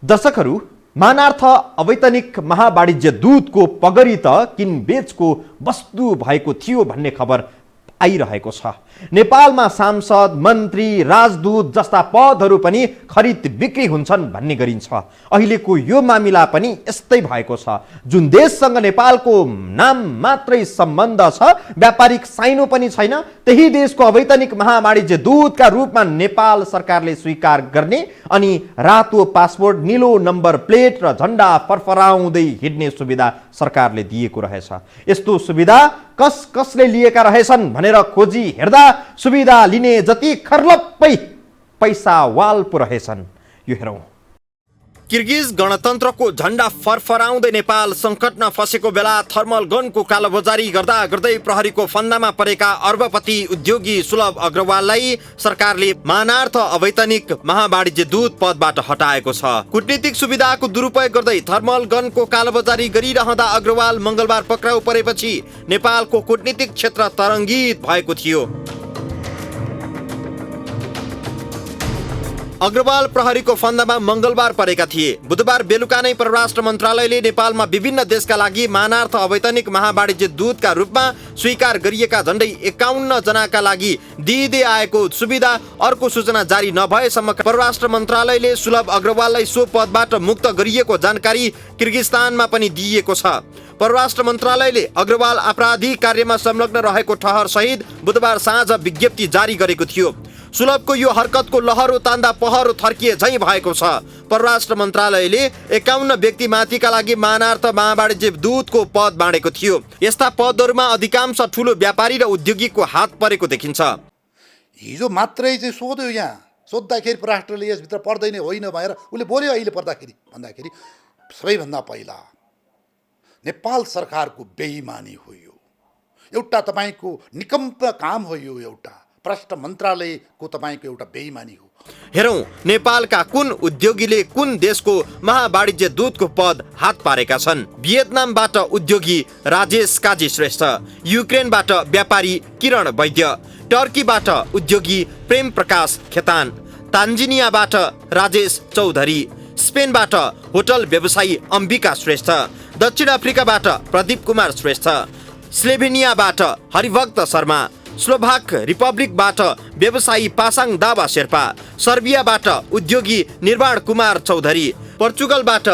दर्शकहरू, मानार्थ अवैतनिक महावाणिज्य दूतको पगरी त किनबेचको वस्तु भएको थियो भन्ने खबर आइरहेको छ। नेपालमा सांसद, मन्त्री, राजदूत जस्ता पदहरू पनि खरिद बिक्री हुन्छन् भन्ने गरिन्छ। अहिलेको यो मामिला पनि यस्तै भएको छ। जुन देशसँग नेपालको नाम मात्रै सम्बन्ध छ, व्यापारिक साइनो पनि छैन, त्यही देशको अवैतनिक महावाणिज्य दूतका रूपमा नेपाल सरकारले स्वीकार गर्ने अनि रातो पासपोर्ट, नीलो नम्बर प्लेट र झण्डा फरफराउँदै हिँड्ने सुविधा सरकारले दिएको रहेछ। यस्तो सुविधा कसले लिएका रहेछन् भनेर खोजी हेर्दा सुविधा लिने जति खर्लप्पै पैसा वाल पो रहेछन्। यो हेरौँ। किर्गिज गणतन्त्रको झण्डा फरफराउँदै नेपाल सङ्कटमा फसेको बेला थर्मल गनको कालोबजारी गर्दा गर्दै प्रहरीको फन्दामा परेका अर्बपति उद्योगी सुलभ अग्रवाललाई सरकारले मानार्थ अवैतनिक महावाणिज्य दूत पदबाट हटाएको छ। कूटनीतिक सुविधाको दुरुपयोग गर्दै थर्मल गनको कालोबजारी गरिरहँदा अग्रवाल मंगलबार पक्राउ परेपछि नेपालको कूटनीतिक क्षेत्र तरङ्गित भएको थियो। अग्रवाल प्रहरीको फन्दामा मंगलबार परेका थिए। बुधबार बेलुका नै परराष्ट्र मन्त्रालयले नेपालमा विभिन्न देशका लागि मानार्थ अवैतनिक महावाणिज्य दूतका रूपमा स्वीकार गरिएका झण्डै 51 जनाका लागि दिइँदै आएको सुविधा अर्को सूचना जारी नभएसम्म परराष्ट्र मन्त्रालयले सुलभ अग्रवाललाई सो पदबाट मुक्त गरिएको जानकारी किर्गिस्तानमा पनि दिइएको छ। परराष्ट्र मन्त्रालयले अग्रवाल आपराधिक कार्यमा संलग्न रहेको ठहर सहित बुधबार साँझ विज्ञप्ति जारी गरेको थियो। सुलभको यो हरकतको लहरो तान्दा पहरो थर्किए झैँ भएको छ। परराष्ट्र मन्त्रालयले 51 व्यक्तिमाथिका लागि मानार्थ महावाणिज्य दूतको पद बाँडेको थियो। यस्ता पदहरूमा अधिकांश ठुलो व्यापारी र उद्योगीको हात परेको देखिन्छ। हिजो मात्रै चाहिँ सोध्यो, यहाँ सोद्धाखेरि परराष्ट्रले यसभित्र पर्दैन होइन भनेर उसले बोल्यो। अहिले पर्दाखेरि भन्दाखेरि सबैभन्दा पहिला नेपाल सरकारको बेइमानी हो। यो एउटा तपाईँको निकम्प काम हो। यो एउटा परराष्ट्र मन्त्रालयको तपाईँको एउटा बेइमानी हो। हेरौँ नेपालका कुन उद्योगीले कुन देशको महावाणिज्य दूतको पद हात पारेका छन्। भियतनामबाट उद्योगी राजेश काजी श्रेष्ठ, युक्रेनबाट व्यापारी किरण वैद्य, टर्कीबाट उद्योगी प्रेम प्रकाश खेतान, तान्जानियाबाट राजेश चौधरी, स्पेनबाट होटल व्यवसायी अम्बिका श्रेष्ठ, दक्षिण अफ्रिकाबाट प्रदीप कुमार श्रेष्ठ, स्लोभेनियाबाट हरिभक्त शर्मा, स्लोभाक रिपब्लिकबाट व्यवसायी पासाङ दावा शेर्पा, सर्बियाबाट उद्योगी निर्वाण कुमार चौधरी, पोर्चुगलबाट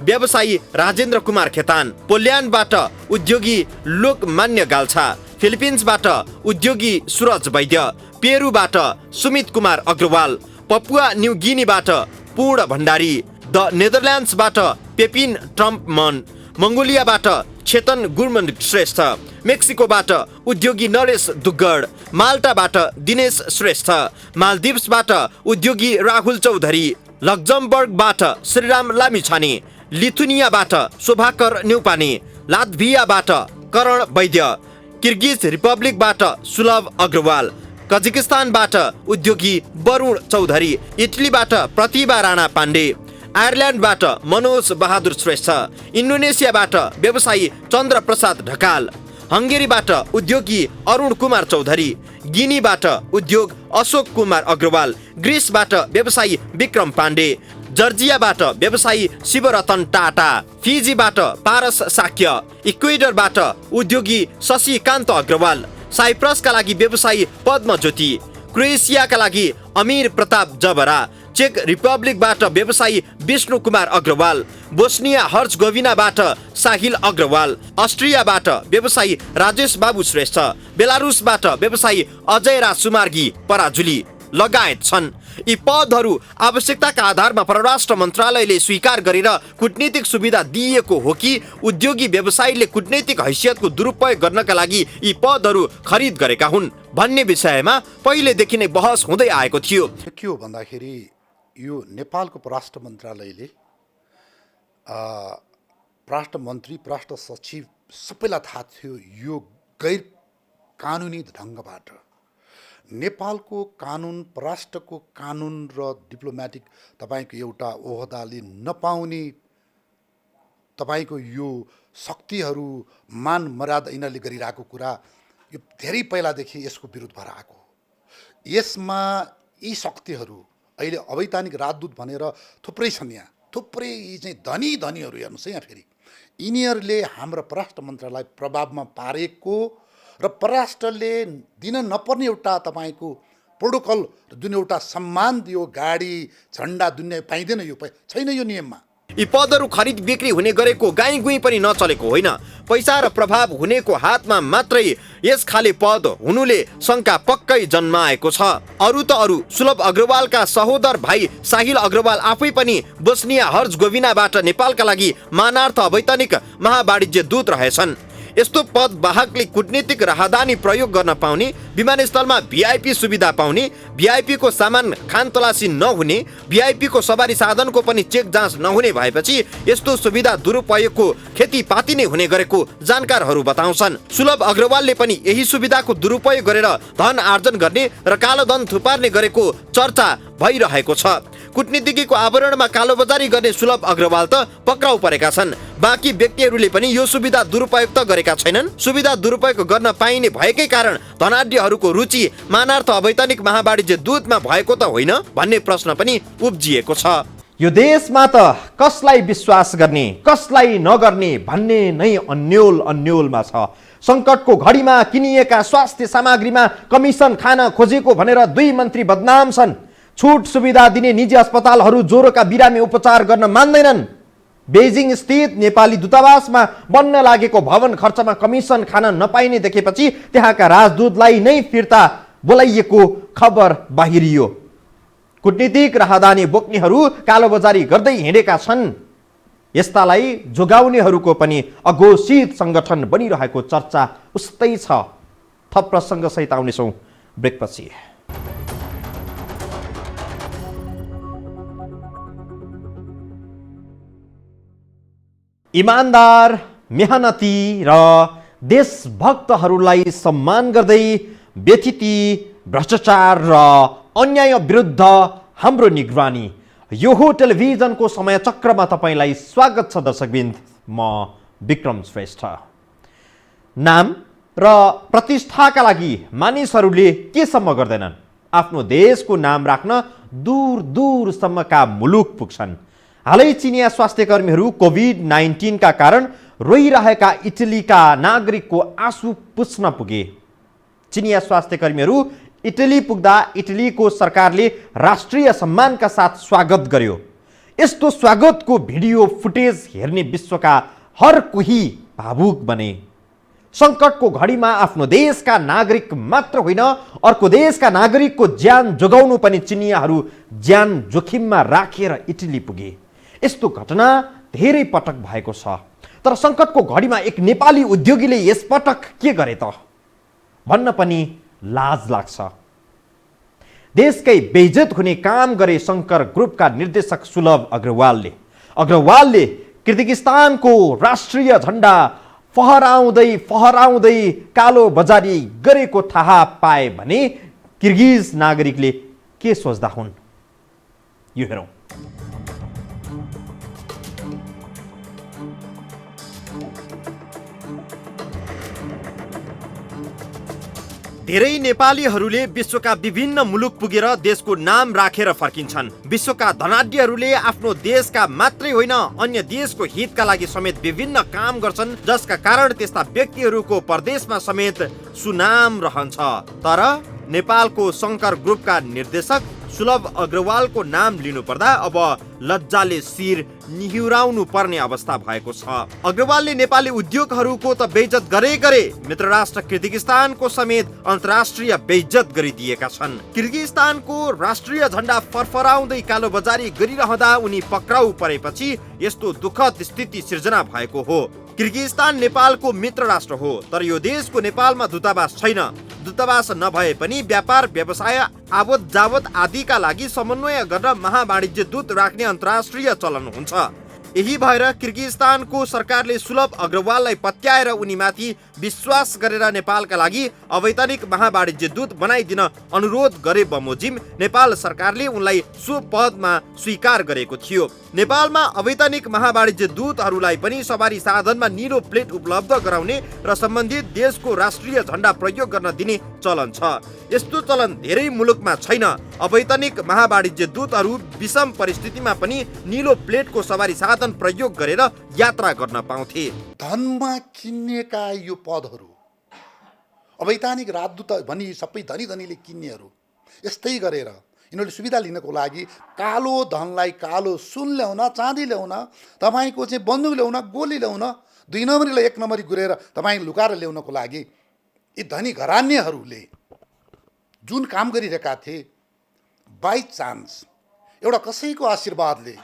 व्यवसायी राजेन्द्र कुमार खेतान, पोल्यान्डबाट उद्योगी लोकमान्य गाल्छा, फिलिपिन्सबाट उद्योगी सुरज वैद्य, पेरुबाट सुमित कुमार अग्रवाल, पपुवा न्यू गिनीबाट पूर्ण भण्डारी, द नेदरल्यान्ड्सबाट पेपिन ट्रम्पमन, मङ्गोलियाबाट चेतन गुरमन श्रेष्ठ, मेक्सिकोबाट उद्योगी नरेश दुग्गड, माल्टाबाट दिनेश श्रेष्ठ, मालदिप्सबाट उद्योगी राहुल चौधरी, लक्जमबर्गबाट श्रीराम लामिछाने, लिथुनियाबाट शोभाकर न्यौपाने, लात्भियाबाट करण वैद्य, किर्गिज रिपब्लिकबाट सुलभ अग्रवाल, कजाकिस्तानबाट उद्योगी वरुण चौधरी, इटलीबाट प्रतिभा राणा पाण्डे, आयरल्यान्डबाट मनोज बहादुर श्रेष्ठ, इन्डोनेसियाबाट व्यवसायी चन्द्र प्रसाद ढकाल, हङ्गेरीबाट उद्योगी अरुण कुमार चौधरी, गिनीबाट उद्योग अशोक कुमार अग्रवाल, ग्रिसबाट व्यवसायी विक्रम पाण्डे, जर्जियाबाट व्यवसायी शिवरतन टाटा, फिजीबाट पारस साक्य, इक्वेडरबाट उद्योगी शशिकान्त अग्रवाल, साइप्रसका लागि व्यवसायी पद्म ज्योति, क्रोएसियाका लागि अमीर प्रताप जबरा, चेक रिपब्लिकबाट व्यवसायी विष्णु कुमार अग्रवाल, बोस्निया हर्जगोभिनाबाट साहिल अग्रवाल, अस्ट्रियाबाट व्यवसायी राजेश बाबु श्रेष्ठ, बेलारुसबाट व्यवसायी अजय राज सुमार्गी पराजुली लगायत छन्। यी पदहरू आवश्यकताका आधारमा परराष्ट्र मन्त्रालयले स्वीकार गरेर कूटनीतिक सुविधा दिएको हो कि उद्योगी व्यवसायीले कूटनीतिक हैसियतको दुरुपयोग गर्नका लागि यी पदहरू खरिद गरेका हुन् भन्ने विषयमा पहिलेदेखि नै बहस हुँदै आएको थियो। के हो भन्दाखेरि यो नेपालको परराष्ट्र मन्त्रालयले परराष्ट्र मन्त्री, परराष्ट्र सचिव सबैलाई थाहा थियो यो गैर कानुनी ढङ्गबाट नेपालको कानुन, परराष्ट्रको कानुन र डिप्लोमेटिक तपाईँको एउटा ओहदाले नपाउने तपाईँको यो शक्तिहरू, मान मर्यादा यिनीहरूले गरिरहेको कुरा यो धेरै पहिलादेखि यसको विरुद्ध भएर आएको। यसमा यी शक्तिहरू अहिले अवैधानिक राजदूत भनेर थुप्रै छन् यहाँ, थुप्रै यी चाहिँ धनीहरू हेर्नुहोस् है यहाँ फेरि यिनीहरूले हाम्रो परराष्ट्र मन्त्रालयलाई प्रभावमा पारेको र परराष्ट्रले दिन नपर्ने एउटा तपाईँको प्रोटोकल जुन एउटा सम्मान दियो, गाडी झन्डा दुन्ने पाइँदैन, यो छैन यो नियममा। यी पदहरू खरिद बिक्री हुने गरेको गाई गुई पनि नचलेको होइन, पैसा र प्रभाव हुनेको हातमा मात्रै यस खाले पद हुनुले शङ्का पक्कै जन्माएको छ। अरू त अरू, सुलभ अग्रवालका सहोदर भाइ साहिल अग्रवाल आफै पनि बोस्निया हर्जगोभिनाबाट नेपालका लागि मानार्थ अवैधानिक महावाणिज्य दूत रहेछन्। यस्तो पद वाहकले कूटनीतिक राहदानी प्रयोग गर्न पाउने, विमानस्थलमा भिआइपी सुविधा पाउने, भिआइपी को सामान खान तलासी नहुने, भिआइपी को सवारी साधनको पनि चेक जाँच नहुने भएपछि यस्तो सुविधा दुरुपयोगको खेतीपाती नै हुने गरेको जानकारहरू बताउँछन्। सुलभ अग्रवालले पनि यही सुविधाको दुरुपयोग गरेर धन आर्जन गर्ने र कालो धन थुपार्ने गरेको चर्चा भइरहेको छ। कूटनीतिज्ञको आवरणमा कालोबजारी गर्ने सुलभ अग्रवाल त पक्राउ परेका छन्। बाँकी व्यक्तिहरूले पनि यो सुविधा दुरुपयोग त गरेका छैनन्। सुविधा दुरुपयोग गर्न पाइने भएकै कारण धनाढ्यहरूको रुचि मानार्थ अवैधानिक महावाणिज्य दूतमा भएको त होइन भन्ने प्रश्न पनि उब्जिएको छ। यो देशमा त कसलाई विश्वास गर्ने कसलाई नगर्ने भन्ने नै अन्योलमा छ। सङ्कटको घडीमा किनिएका स्वास्थ्य सामग्रीमा कमिसन खान खोजेको भनेर 2 मन्त्री बदनाम छन्। छुट सुविधा दिने निजी अस्पतालहरू ज्वरोका बिरामी उपचार गर्न मान्दैनन्। बेजिङ स्थित नेपाली दूतावासमा बन्न लागेको भवन खर्चमा कमिसन खान नपाइने देखेपछि त्यहाँका राजदूतलाई नै फिर्ता बोलाइएको खबर बाहिरियो। कूटनीतिक राहदानी बोक्नेहरू कालोबजारी गर्दै हिँडेका छन्। यस्तालाई जोगाउनेहरूको पनि अघोषित सङ्गठन बनिरहेको चर्चा उस्तै छ। थप प्रसङ्ग सहित आउनेछौँ ब्रेकपछि। इमानदार, मेहनती र देशभक्तहरूलाई सम्मान गर्दै व्यथिति, भ्रष्टाचार र अन्याय विरुद्ध हाम्रो निगरानी, यो हो टेलिभिजनको समय चक्रमा तपाईँलाई स्वागत छ दर्शकबिन्द। म विक्रम श्रेष्ठ। नाम र प्रतिष्ठाका लागि मानिसहरूले केसम्म गर्दैनन्? आफ्नो देशको नाम राख्न दूर दूरसम्मका मुलुक पुग्छन्। हालै चिनिया स्वास्थ्यकर्मीहरू कोभिड-19 का कारण रोइरहेका इटलीका नागरिकको आँसु पुछ्न पुगे। चिनिया स्वास्थ्यकर्मीहरू इटली पुग्दा इटलीको सरकारले राष्ट्रिय सम्मानका साथ स्वागत गर्यो। यस्तो स्वागतको भिडियो फुटेज हेर्ने विश्वका हर कोही भावुक बने। सङ्कटको घडीमा आफ्नो देशका नागरिक मात्र होइन, अर्को देशका नागरिकको ज्यान जोगाउनु पनि चिनियाहरू ज्यान जोखिममा राखेर इटली पुगे। यस्तो घटना धेरै पटक भएको छ। तर सङ्कटको घडीमा एक नेपाली उद्योगीले यस पटक के गरे त भन्न पनि लाज लाग्छ। देशकै बेइज्जत हुने काम गरे शङ्कर ग्रुपका निर्देशक सुलभ अग्रवालले किर्गिस्तानको राष्ट्रिय झण्डा फहराउँदै कालो बजारी गरेको थाहा पाए भने किर्गिज नागरिकले के सोच्दा हुन्, यो हेरौँ। धेरै नेपालीहरूले विश्वका विभिन्न मुलुक पुगेर देशको नाम राखेर फर्किन्छन्। विश्वका धनाढ्यहरूले आफ्नो देशका मात्रै होइन अन्य देशको हितका लागि समेत विभिन्न काम गर्छन्, जसका कारण त्यस्ता व्यक्तिहरूको परदेशमा समेत सुनाम रहन्छ। तर नेपालको शङ्कर ग्रुपका निर्देशक सुलभ अग्रवालको नाम लिनु पर्दा अब लज्जाले शिर निहुराउनु पर्ने अवस्था भएको छ। अग्रवालले नेपाली उद्योगहरूको त बेइज्जत गरे मित्र राष्ट्र किर्गिस्तानको समेत अन्तर्राष्ट्रिय बेइज्जत गरिदिएका छन्। किर्गिस्तानको राष्ट्रिय झण्डा फरफराउँदै कालो बजारी गरिरहँदा उनी पक्राउ परेपछि यस्तो दुःखद स्थिति सिर्जना भएको हो। किर्गिस्तान नेपालको मित्र राष्ट्र हो, तर यो देशको नेपालमा दूतावास छैन। दूतावास नभए पनि व्यापार व्यवसाय आवत जावत आदिका लागि समन्वय गर्न महावाणिज्य दूत राख्ने अन्तर्राष्ट्रिय चलन हुन्छ। यही भएर किर्गिस्तानको सरकारले सुलभ अग्रवाललाई पत्याएर उनीमाथि विश्वास गरेर नेपालका लागि अवैधानिक महावाणिज्य दूत बनाइदिन अनुरोध गरे बमोजिम नेपाल सरकारले उनलाई सो पदमा स्वीकार गरेको थियो। नेपालमा अवैधानिक महावाणिज्य दूतहरूलाई पनि सवारी साधनमा नीलो प्लेट उपलब्ध गराउने र सम्बन्धित देशको राष्ट्रिय झण्डा प्रयोग गर्न दिने चलन छ। यस्तो चलन धेरै मुलुकमा छैन। अवैधानिक महावाणिज्य दूतहरू विषम परिस्थितिमा पनि नीलो प्लेटको सवारी साधन प्रयोग गरेर यात्रा गर्न पाउँथे। धनमा किन्नेका यो पदहरू अवैधानिक राजदूत भनी सबै धनी धनीले किन्नेहरू यस्तै गरेर यिनीहरूले सुविधा लिनको लागि कालो धनलाई कालो सुन ल्याउन, चाँदी ल्याउन, तपाईँको चाहिँ बन्दुक ल्याउन, गोली ल्याउन, 2 नम्बरीलाई 1 नम्बरी गुरेर तपाईँ लुकाएर ल्याउनको लागि यी धनी घरान्यहरूले जुन काम गरिरहेका थिए, बाई चान्स एउटा कसैको आशीर्वादले,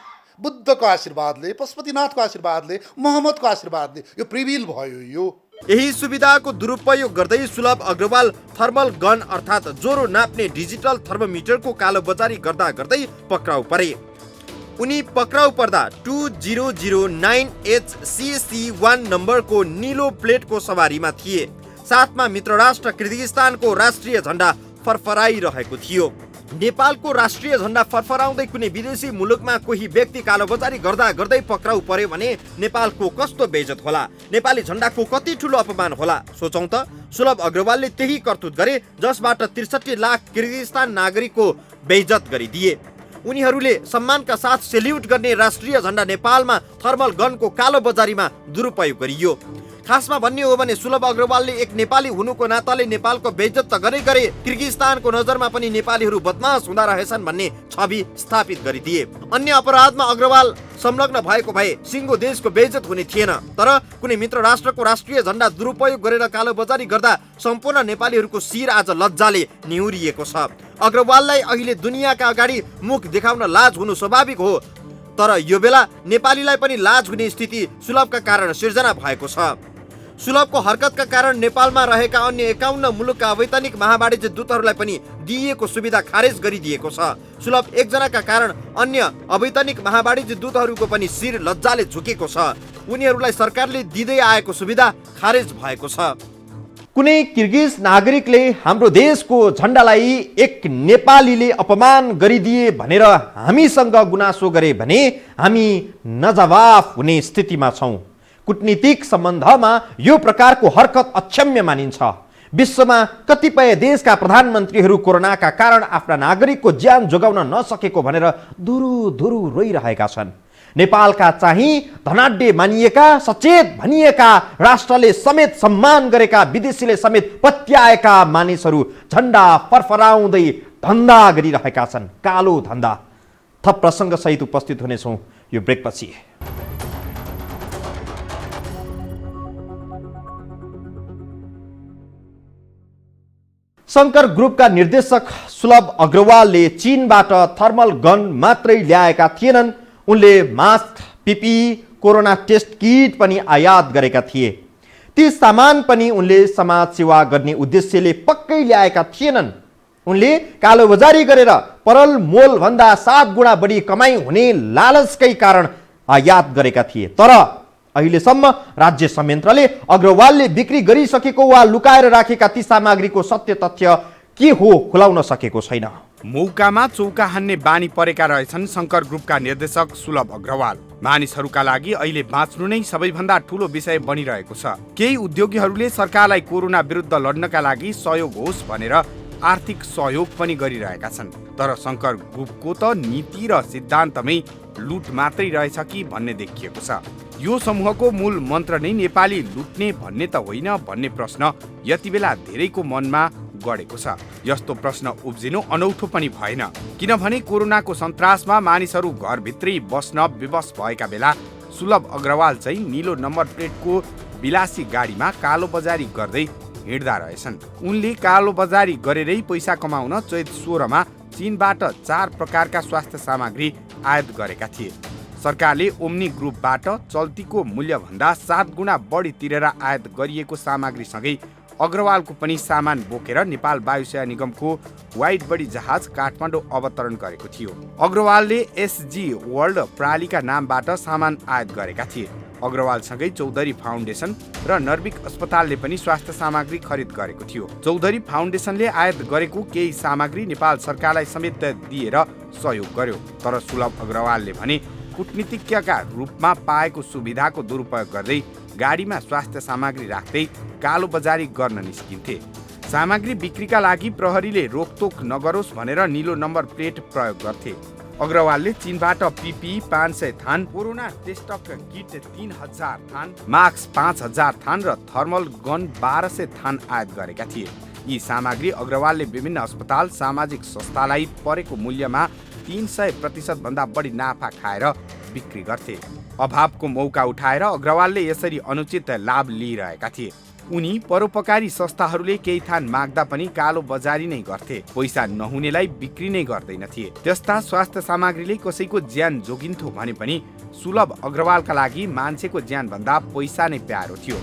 बुद्धको आशीर्वादले, पशुपतिनाथको आशीर्वादले, मोहम्मदको आशीर्वादले यो प्रिभिल भयो। यो यही सुविधाको दुरुपयोग गर्दै सुलभ अग्रवाल थर्मल गन अर्थात् ज्वरो नाप्ने डिजिटल थर्मोमिटरको कालोबजारी गर्दा गर्दै पक्राउ परे। उनी पक्राउ पर्दा 2009HCC1 नम्बरको नीलो प्लेटको सवारीमा थिए। साथमा मित्र राष्ट्र किर्गिस्तानको राष्ट्रिय झण्डा फरफराइरहेको थियो। नेपालको राष्ट्रिय झण्डा फरफराउँदै कुनै विदेशी मुलुकमा कोही व्यक्ति कालोबजारी गर्दा गर्दै पक्राउ पर्यो भने नेपालको कस्तो बेइज्जत होला, नेपाली झण्डाको कति ठुलो अपमान होला। सोचौं त, सुलभ अग्रवालले त्यही करतुत गरे जसबाट 63 लाख किर्गिस्तान नागरिकको बेइज्जत गरिदिए। उनीहरूले सम्मानका साथ सेल्युट गर्ने राष्ट्रिय झण्डा नेपालमा थर्मल गनको कालोबजारीमा दुरुपयोग गरियो। खासमा भन्ने हो भने सुलभ अग्रवालले एक नेपाली हुनुको नाताले नेपालको बेइज्जत त गरे किर्गिस्तानको नजरमा पनि नेपालीहरू बदमाश हुँदा रहेछन् भन्ने छवि स्थापित गरिदिए। अन्य अपराधमा अग्रवाल संलग्न भएको भए सिङ्गो देशको बेइज्जत हुने थिएन। तर कुनै मित्र राष्ट्रको राष्ट्रिय झण्डा दुरुपयोग गरेर कालोबजारी गर्दा सम्पूर्ण नेपालीहरूको शिर आज लज्जाले निहुरिएको छ। अग्रवाललाई अहिले दुनियाँका अगाडि मुख देखाउन लाज हुनु स्वाभाविक हो, तर यो बेला नेपालीलाई पनि लाज हुने स्थिति सुलभका कारण सिर्जना भएको छ। सुलभको हरकतका कारण नेपालमा रहेका अन्य 51 मुलुकका अवैधानिक महावाणिज्य दूतहरूलाई पनि दिइएको सुविधा खारेज गरिदिएको छ। सुलभ एकजनाका कारण अन्य अवैधानिक महावाणिज्य दूतहरूको पनि शिर लज्जाले झुकेको छ। उनीहरूलाई सरकारले दिँदै आएको सुविधा खारेज भएको छ। कुनै किर्गिज नागरिकले हाम्रो देशको झण्डालाई एक नेपालीले अपमान गरिदिए भनेर हामीसँग गुनासो गरे भने हामी नजवाफ हुने स्थितिमा छौँ। कूटनीतिक सम्बन्धमा यो प्रकारको हरकत अक्षम्य मानिन्छ। विश्वमा कतिपय देशका प्रधानमन्त्रीहरू कोरोनाका कारण आफ्ना नागरिकको ज्यान जोगाउन नसकेको भनेर धुरु रोइरहेका छन्। नेपालका चाहिँ धनाढ्य मानिएका, सचेत भनिएका, राष्ट्रले समेत सम्मान गरेका, विदेशीले समेत पत्याएका मानिसहरू झण्डा फरफराउँदै धन्दा गरिरहेका छन्, कालो धन्दा। थप प्रसङ्ग सहित उपस्थित हुनेछौँ यो ब्रेकपछि। शङ्कर ग्रुपका निर्देशक सुलभ अग्रवालले चीनबाट थर्मल गन मात्रै ल्याएका थिएनन्, उनले मास्क, पिपी, कोरोना टेस्ट किट पनि आयात गरेका थिए। ती सामान पनि उनले समाज सेवा गर्ने उद्देश्यले पक्कै ल्याएका थिएनन्। उनले कालोबजारी गरेर परल मोल भन्दा 7 गुणा बढी कमाई हुने लालचकै कारण आयात गरेका थिए। तर अहिलेसम्म राज्य संयन्त्रले अग्रवालले बिक्री गरिसकेको वा लुकाएर राखेका ती सामग्रीको सत्य तथ्य के हो खुलाउन सकेको छैन। मौकामा चौका हान्ने बानी परेका रहेछन् शङ्कर ग्रुपका निर्देशक सुलभ अग्रवाल। मानिसहरूका लागि अहिले बाँच्नु नै सबैभन्दा ठूलो विषय बनिरहेको छ। केही उद्योगीहरूले सरकारलाई कोरोना विरुद्ध लड्नका लागि सहयोग होस् भनेर आर्थिक सहयोग पनि गरिरहेका छन्। तर शङ्कर ग्रुपको त नीति र सिद्धान्तमै लुट मात्रै रहेछ कि भन्ने देखिएको छ। यो समूहको मूल मन्त्र नै नेपाली लुट्ने भन्ने त होइन भन्ने प्रश्न यति बेला धेरैको मनमा गढेको छ। यस्तो प्रश्न उब्जिनु अनौठो पनि भएन, किनभने कोरोनाको सन्तासमा मानिसहरू घरभित्रै बस्न विवश भएका बेला सुलभ अग्रवाल चाहिँ नीलो नम्बर प्लेटको विलासी गाडीमा कालोबजारी गर्दै हिँड्दा रहेछन्। उनले कालोबजारी गरेरै पैसा कमाउन चैत 16 मा चीनबाट 4 प्रकारका स्वास्थ्य सामग्री आयात गरेका थिए। सरकारले ओम्नी ग्रुपबाट चल्तीको मूल्यभन्दा 7 गुणा बढी तिरेर आयात गरिएको सामग्रीसँगै अग्रवालको पनि सामान बोकेर नेपाल वायुसेना निगमको वाइड बडी जहाज काठमाडौँ अवतरण गरेको थियो। अग्रवालले एसजी वर्ल्ड प्रालीका नामबाट सामान आयात गरेका थिए। अग्रवालसँगै चौधरी फाउन्डेसन र नर्विक अस्पतालले पनि स्वास्थ्य सामग्री खरिद गरेको थियो। चौधरी फाउन्डेसनले आयात गरेको केही सामग्री नेपाल सरकारलाई समेत दिएर सहयोग गर्यो। तर सुलभ अग्रवालले भने कूटनीतिज्ञका रूपमा पाएको सुविधाको दुरुपयोग गर्दै गाडीमा स्वास्थ्य सामग्री राख्दै कालोबजारी गर्न निस्किन्थे। सामग्री बिक्रीका लागि प्रहरीले रोकटोक नगरोस् भनेर निलो नम्बर प्लेट प्रयोग गर्थे। अग्रवालले चीनबाट पिपी 500 थान, कोरोना टेस्ट किट 3000 थान, मास्क 5000 थान र थर्मल गन 1200 थान आयात गरेका थिए। यी सामग्री अग्रवालले विभिन्न अस्पताल, सामाजिक संस्थालाई परेको मूल्यमा 300% भन्दा बढी नाफा खाएर बिक्री गर्थे। अभावको मौका उठाएर अग्रवालले यसरी अनुचित लाभ लिइरहेका थिए। उनी परोपकारी संस्थाहरूले केही थान माग्दा पनि कालो बजारी नै गर्थे। पैसा नहुनेलाई बिक्री नै गर्दैनथे। त्यस्ता स्वास्थ्य सामग्रीले कसैको ज्यान जोगिन्थ्यो भने पनि सुलभ अग्रवालका लागि मान्छेको ज्यान भन्दा पैसा नै प्यारो थियो।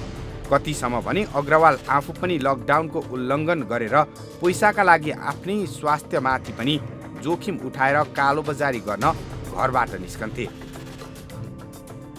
कतिसम्म भने अग्रवाल आफू पनि लकडाउनको उल्लङ्घन गरेर पैसाका लागि आफ्नै स्वास्थ्यमाथि पनि जोखिम उठाएर कालोबजारी गर्न घरबाट निस्कन्थे।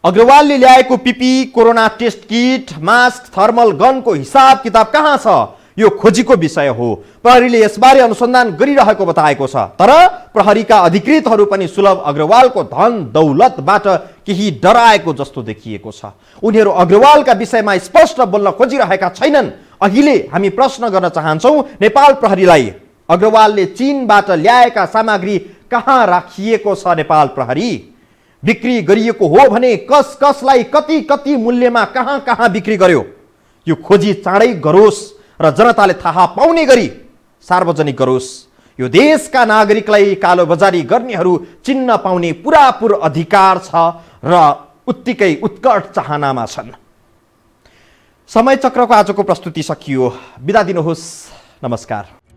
अग्रवालले ल्याएको पिपी, कोरोना टेस्ट किट, मास्क, थर्मल गनको हिसाब किताब कहाँ छ? यो खोजीको विषय हो। प्रहरीले यसबारे अनुसन्धान गरिरहेको बताएको छ। तर प्रहरीका अधिकृतहरू पनि सुलभ अग्रवालको धन दौलतबाट केही डराएको जस्तो देखिएको छ। उनीहरू अग्रवालका विषयमा स्पष्ट बोल्न खोजिरहेका छैनन्। अहिले हामी प्रश्न गर्न चाहन्छौँ नेपाल प्रहरीलाई, अग्रवालले चीनबाट ल्याएका सामग्री कहाँ राखिएको छ? नेपाल प्रहरी बिक्री गरिएको हो भने कस कसलाई कति कति मूल्यमा कहाँ कहाँ बिक्री गर्यो? यो खोजी चाँडै गरोस् र जनताले थाहा पाउने गरी सार्वजनिक गरोस्। यो देशका नागरिकलाई कालोबजारी गर्नेहरू चिन्न पाउने पुरापुर अधिकार छ र उत्तिकै उत्कट चाहनामा छन्। समय चक्रको आजको प्रस्तुति सकियो। बिदा दिनुहोस्। नमस्कार।